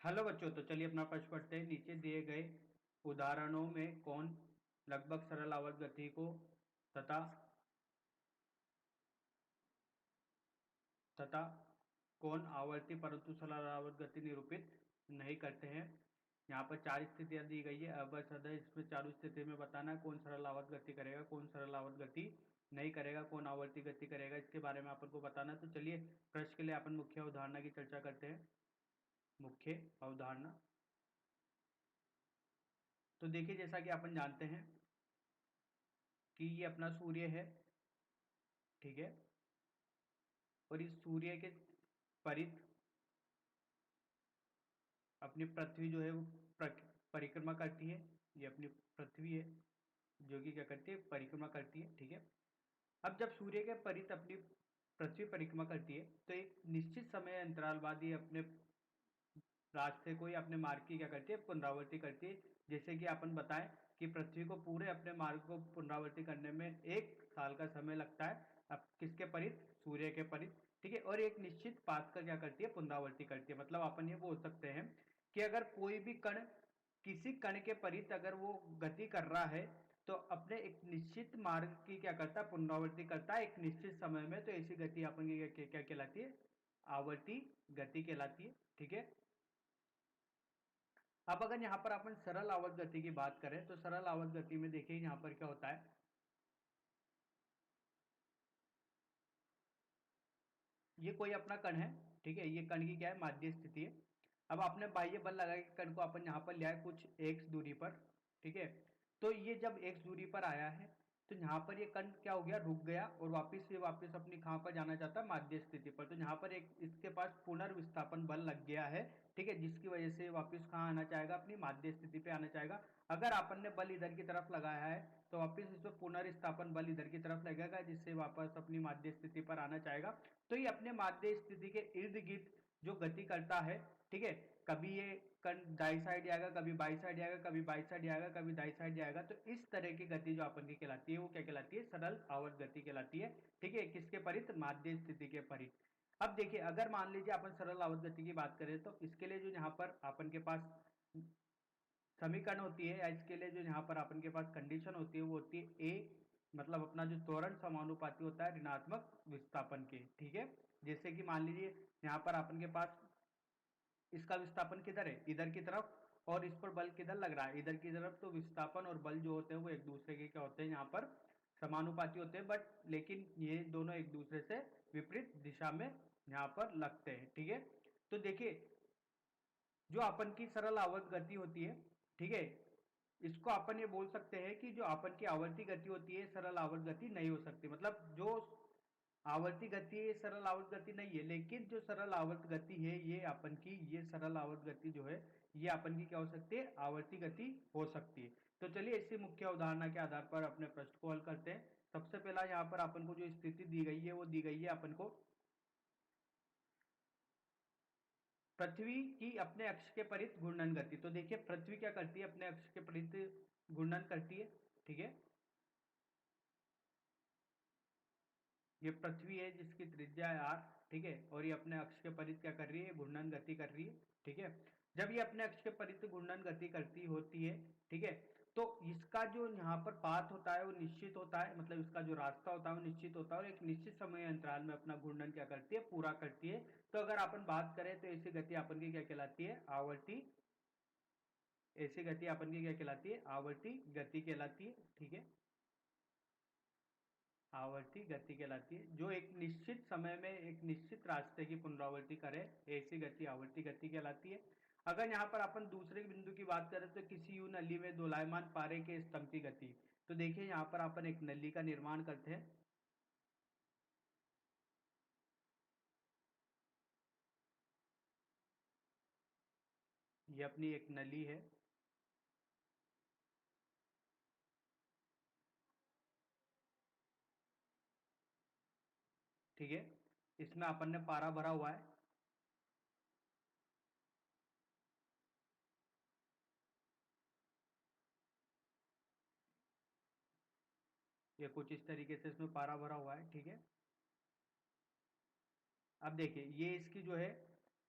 Hello बच्चों, तो चलिए अपना प्रश्न पढ़ते हैं। नीचे दिए गए उदाहरणों में कौन लगभग सरल आवर्त गति को तथा तथा कौन आवर्ती परंतु सरल आवर्त गति निरूपित नहीं करते हैं। यहाँ पर चार स्थितियां दी गई है। अब बस इसमें चारों स्थिति में बताना है कौन सरल आवर्त गति करेगा, कौन सरल आवर्त गति नहीं करेगा, कौन आवर्ती गति करेगा, इसके बारे में अपन को बताना है। तो चलिए प्रश्न के लिए अपन मुख्य अवधारणा की चर्चा करते हैं। मुख्य अवधारणा, तो देखिए जैसा कि अपन जानते हैं कि ये अपना सूर्य है, ठीक है, और इस सूर्य के परित अपनी पृथ्वी जो है वो परिक्रमा करती है। ये अपनी पृथ्वी है जो कि क्या करती है, परिक्रमा करती है, ठीक है। अब जब सूर्य के परित अपनी पृथ्वी परिक्रमा करती है तो एक निश्चित समय अंतराल बाद ये अपने रास्ते को या अपने मार्ग की क्या करती है, पुनरावृत्ति करती है। जैसे कि अपन बताएं कि पृथ्वी को पूरे अपने मार्ग को पुनरावृत्ति करने में 1 साल का समय लगता है। अब किसके परित, सूर्य के परित, ठीक है। और एक निश्चित पाथ का क्या करती है, पुनरावृत्ति करती है। मतलब अपन ये बोल सकते हैं कि अगर कोई भी कण किसी कण के परित अगर वो गति कर रहा है तो अपने एक निश्चित मार्ग की क्या करता है, पुनरावृत्ति करता है एक निश्चित समय में। तो ऐसी गति अपन की क्या कहलाती है, आवर्ती गति कहलाती है, ठीक है। अब अगर यहाँ पर अपन सरल आवर्त गति की बात करें तो सरल आवर्त गति में देखिए यहाँ पर क्या होता है, ये कोई अपना कण है, ठीक है। ये कण की क्या है, माध्य स्थिति है। अब आपने बाह्य बल लगा के कण को अपन यहाँ पर लिया है कुछ एक्स दूरी पर, ठीक है। तो ये जब एक्स दूरी पर आया है तो यहाँ पर ये कण क्या हो गया, रुक गया और वापस अपनी कहाँ पर जाना चाहता है, माध्य स्थिति पर। तो यहाँ पर एक इसके पास पुनर्विस्थापन बल लग गया है, ठीक है, जिसकी वजह से वापस कहाँ आना चाहेगा, अपनी माध्य स्थिति पे आना चाहेगा। अगर अपन ने बल इधर की तरफ लगाया है तो वापस इसमें पुनर्स्थापन बल इधर की तरफ लगेगा जिससे वापस अपनी माध्य स्थिति पर आना चाहेगा। तो ये अपने माध्य स्थिति के इर्द गिर्द जो गति करता है, ठीक है। कभी ये कण दाई साइड जाएगा, कभी बाई साइड जाएगा, कभी बाई साइड जाएगा, कभी दाई साइड जाएगा। तो इस तरह की गति जो अपन की कहलाती है वो क्या कहलाती है, सरल आवर्त गति कहलाती है, ठीक है। किसके परित, माध्य स्थिति के परित। अब देखिए अगर मान लीजिए अपन सरल आवर्त गति की बात करें तो इसके लिए जो यहाँ पर अपन के पास समीकरण होती है या इसके लिए जो यहाँ पर अपन के पास कंडीशन होती है वो होती है ए, मतलब अपना जो त्वरण समानुपाती होता है ऋणात्मक विस्थापन के, ठीक है। जैसे कि मान लीजिए यहाँ पर अपन के पास इसका विस्थापन किधर है, इधर की तरफ, और इस पर बल किधर लग रहा है, इधर की तरफ। तो विस्थापन और बल जो होते हैं वो एक दूसरे के क्या होते हैं, यहाँ पर समानुपाती होते हैं, बट लेकिन ये दोनों एक दूसरे से विपरीत दिशा में यहाँ पर लगते हैं, ठीक है। तो देखिए जो अपन की सरल आवर्त गति होती है, ठीक है, इसको अपन ये बोल सकते हैं कि जो अपन की आवर्ती गति होती है सरल आवर्त गति नहीं हो सकती। मतलब जो आवर्ती गति है सरल आवर्त गति नहीं है, लेकिन जो सरल आवर्त गति है ये अपन की, ये सरल आवर्त गति जो है ये अपन की क्या हो सकती है, आवर्ती गति हो सकती है। तो चलिए इसी मुख्य उदाहरण के आधार पर अपने प्रश्न को हल करते हैं। सबसे पहला यहाँ पर अपन को जो स्थिति दी गई है वो दी गई है अपन को पृथ्वी की अपने अक्ष के परित घूर्णन गति। तो देखिए पृथ्वी क्या करती है, अपने अक्ष के परित घूर्णन करती है, ठीक है। ये पृथ्वी है जिसकी त्रिज्या है आर, ठीक है, और ये अपने अक्ष के परित क्या कर रही है, घूर्णन गति कर रही है, ठीक है। जब ये अपने अक्ष के परित घूर्णन गति करती होती है, ठीक है, तो इसका जो यहाँ पर पाथ होता है वो निश्चित होता है। मतलब इसका जो रास्ता होता है वो निश्चित होता है और एक निश्चित समय अंतराल में अपना घूर्णन क्या करती है, पूरा करती है। तो अगर अपन बात करें तो ऐसी गति अपन की क्या कहलाती है, आवर्ती, ऐसी गति अपन की क्या कहलाती है, आवर्ती गति कहलाती है, ठीक है। आवर्ती गति कहलाती है जो एक निश्चित समय में एक निश्चित रास्ते की पुनरावृत्ति करे, ऐसी गति आवर्ती गति कहलाती है। अगर यहाँ पर अपन दूसरे बिंदु की बात करें तो किसी यूं नली में दोलायमान पारे के स्तंभ की गति। तो देखिए यहाँ पर अपन एक नली का निर्माण करते हैं, ये अपनी एक नली है, ठीक है। इसमें अपन ने पारा भरा हुआ है, ये कुछ इस तरीके से इसमें पारा भरा हुआ है, ठीक है। अब देखिए ये इसकी जो है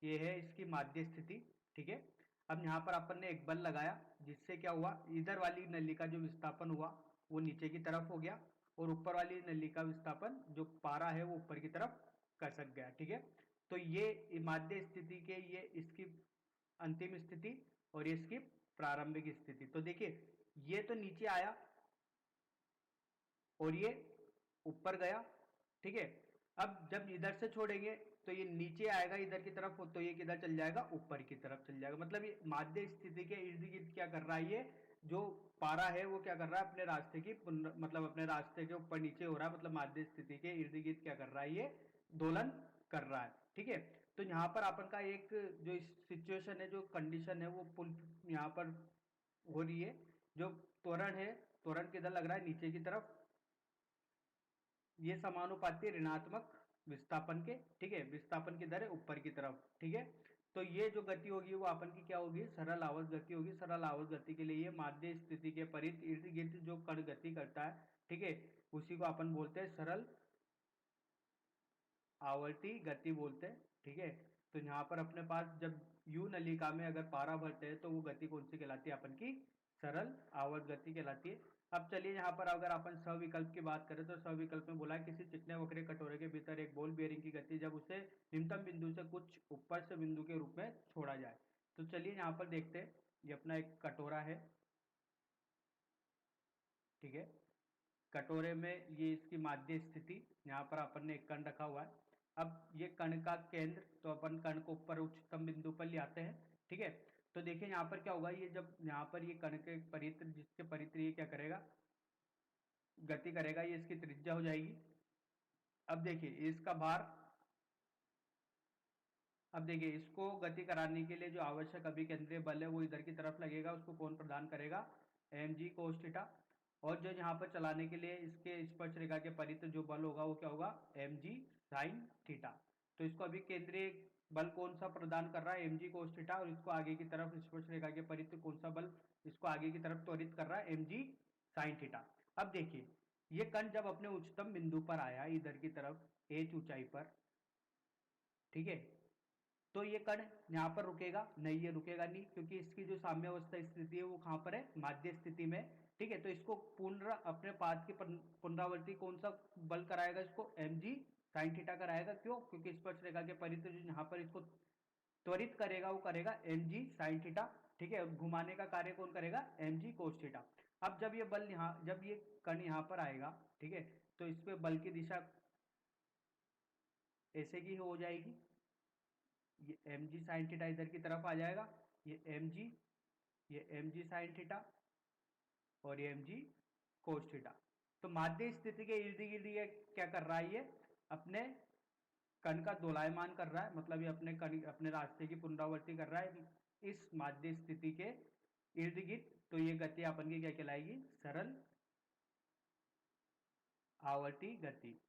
ये है इसकी माध्य स्थिति, ठीक है। अब यहाँ पर अपन ने एक बल लगाया, जिससे क्या हुआ, इधर वाली नली का जो विस्थापन हुआ वो नीचे की तरफ हो गया, और ऊपर वाली नली का विस्थापन जो पारा है वो ऊपर की तरफ खसक गया, ठीक है। तो ये माध्य स्थिति के ये इसकी अंतिम स्थिति और ये इसकी प्रारंभिक स्थिति। तो देखिए ये तो नीचे आया और ये ऊपर गया, ठीक है। अब जब इधर से छोड़ेंगे तो ये नीचे आएगा इधर की तरफ, तो ये किधर चल जाएगा, ऊपर की तरफ चल जाएगा। मतलब ये माध्य स्थिति के इर्द गिर्द क्या कर रहा है, ये जो पारा है वो क्या कर रहा है, अपने रास्ते की मतलब अपने रास्ते के ऊपर नीचे हो रहा है, मतलब माध्य स्थिति के इर्द गिर्द क्या कर रहा है, ये दोलन कर रहा है, ठीक है। तो यहाँ पर अपन का एक जो सिचुएशन है, जो कंडीशन है, वो पुल यहाँ पर हो रही है। जो त्वरण है, त्वरण किधर लग रहा है, नीचे की तरफ, ये समानुपाती ऋणात्मक विस्थापन के, ठीक है। विस्थापन की दर है ऊपर की तरफ, ठीक है। तो ये जो गति होगी वो अपन की क्या होगी, सरल आवर्त गति होगी। सरल आवर्त गति के लिए ये माध्य स्थिति के परित इर्द गिर्द जो कण गति करता है, ठीक है, उसी को अपन बोलते हैं सरल आवर्ती गति बोलते हैं, ठीक है। तो यहाँ पर अपने पास जब यू नलिका में अगर पारा भरते हैं तो वो गति कौन सी कहलाती है, अपन की सरल आवर्त गति कहलाती है। अब चलिए यहाँ पर अगर अपन सविकल्प की बात करें तो सविकल्प में बोला है किसी चिकने वक्रे कटोरे के भीतर एक बॉल बेयरिंग की गति जब उसे निम्नतम बिंदु से कुछ ऊपर से बिंदु के रूप में छोड़ा जाए। तो चलिए यहाँ पर देखते हैं, ये अपना एक कटोरा है, ठीक है। कटोरे में ये इसकी माध्य स्थिति, यहाँ पर अपन ने एक कण रखा हुआ है। अब ये कण का केंद्र, तो अपन कण को ऊपर उच्चतम बिंदु पर ले आते हैं, ठीक है। तो देखिए यहाँ पर क्या होगा, ये जब यहाँ पर ये कण के परित्र, जिसके परित्र ये क्या करेगा, गति करेगा, ये इसकी त्रिज्या हो जाएगी। अब देखिए इसका भार, अब देखिए इसको गति कराने के लिए जो आवश्यक अभिकेंद्रीय बल है वो इधर की तरफ लगेगा, उसको कौन प्रदान करेगा, एम जी कोस थीटा। और जो यहाँ पर चलाने के लिए इसके स्पर्श रेखा के परित जो बल होगा वो क्या होगा, एम जी साइन थीटा। तो इसको अभी केंद्रीय बल कौन सा प्रदान कर रहा है, एम जी कोस थीटा, और इसको आगे की तरफ स्पर्श रेखा के परित कौन सा बल इसको आगे की तरफ त्वरित कर रहा है, एम जी साइन थीटा। अब देखिए ये कण जब अपने उच्चतम बिंदु पर आया इधर की तरफ एच ऊंचाई पर, ठीक है, तो ये कण यहाँ पर रुकेगा नहीं, ये रुकेगा नहीं, क्योंकि इसकी जो साम्य अवस्था स्थिति है वो कहाँ पर है, माध्य स्थिति में, ठीक है। तो इसको पुनः अपने पाद की पुनरावृत्ति कौन सा बल कराएगा, इसको एम जी साइन थीटा कराएगा। क्यों, क्योंकि स्पर्श रेखा के परित जो यहाँ पर इसको त्वरित करेगा वो करेगा एम जी साइन थीटा, ठीक है। घुमाने का कार्य कौन करेगा, एम जी कोस थीटा। अब जब ये बल यहाँ, जब ये कण यहाँ पर आएगा, ठीक है, तो इस पे बल की दिशा ऐसे की हो जाएगी, ये एम जी साइन थीटा इधर की तरफ आ जाएगा, ये एम जी, ये एम जी साइन थीटा और ये एम जी कोस थीटा। तो माध्य स्थिति के इर्द गिर्द ये क्या कर रहा है, ये अपने कण का दोलायमान कर रहा है, मतलब ये अपने कण अपने रास्ते की पुनरावृत्ति कर रहा है इस माध्य स्थिति के इर्द गिर्द। तो ये गति अपन की क्या कहलाएगी, सरल आवर्ती गति।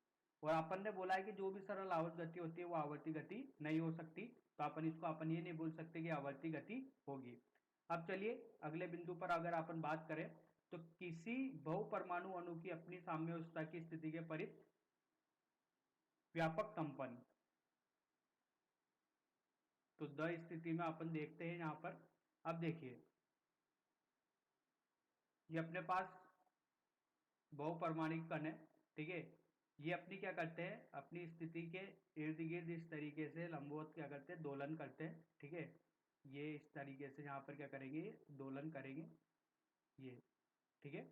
और अपन ने बोला है कि जो भी सरल आवर्त गति होती है वो आवर्ती गति नहीं हो सकती, तो अपन इसको अपन ये नहीं बोल सकते कि आवर्ती गति होगी। अब चलिए अगले बिंदु पर अगर अपन बात करें तो किसी बहुपरमाणु अणु की अपनी साम्यावस्था की स्थिति के परित व्यापक कंपन, तो द स्थिति में अपन देखते हैं यहां पर। अब देखिए ये अपने पास बहुपरमाणिक कण है, ठीक है। ये अपनी क्या करते हैं, अपनी स्थिति के इर्द गिर्द इस तरीके से लंबवत क्या करते हैं, दोलन करते हैं, ठीक है। ये इस तरीके से यहाँ पर क्या करेंगे, दोलन करेंगे, ये, ठीक है।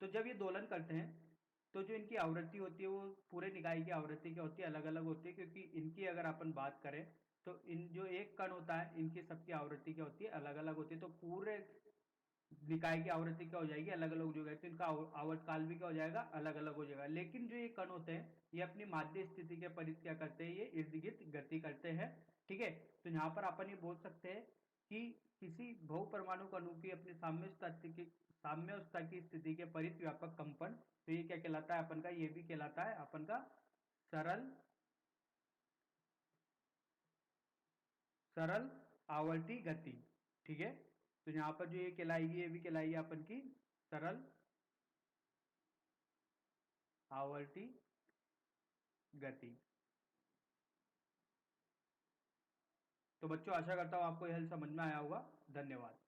तो जब ये दोलन करते हैं तो जो इनकी आवृत्ति होती है वो पूरे निकाय की आवृत्ति क्या होती है, अलग अलग होती है, क्योंकि इनकी अगर अपन बात करें तो इन जो एक कण होता है इनकी सबकी आवृत्ति क्या होती है, अलग अलग होती है। तो पूरे निकाय की आवृत्ति क्या हो जाएगी, अलग अलग हो जाएगी, तो इनका आवर्तकाल भी क्या हो जाएगा, अलग अलग हो जाएगा। लेकिन जो ये कण होते हैं ये अपनी माध्य स्थिति के परित क्या करते हैं, ये इर्द गिर्द गति करते हैं, ठीक है। तो यहाँ पर अपन ये बोल सकते हैं कि किसी बहुपरमाणु अणु की अपनी साम्यावस्था की स्थिति के परित व्यापक कंपन, तो ये क्या कहलाता है अपन का, ये भी कहलाता है अपन का सरल सरल आवर्ती गति, ठीक है। तो यहाँ पर जो ये कहलाएगी ये भी कहलाएगी अपन की सरल आवर्ती गति। तो बच्चों आशा करता हूँ आपको यह समझ में आया होगा। धन्यवाद।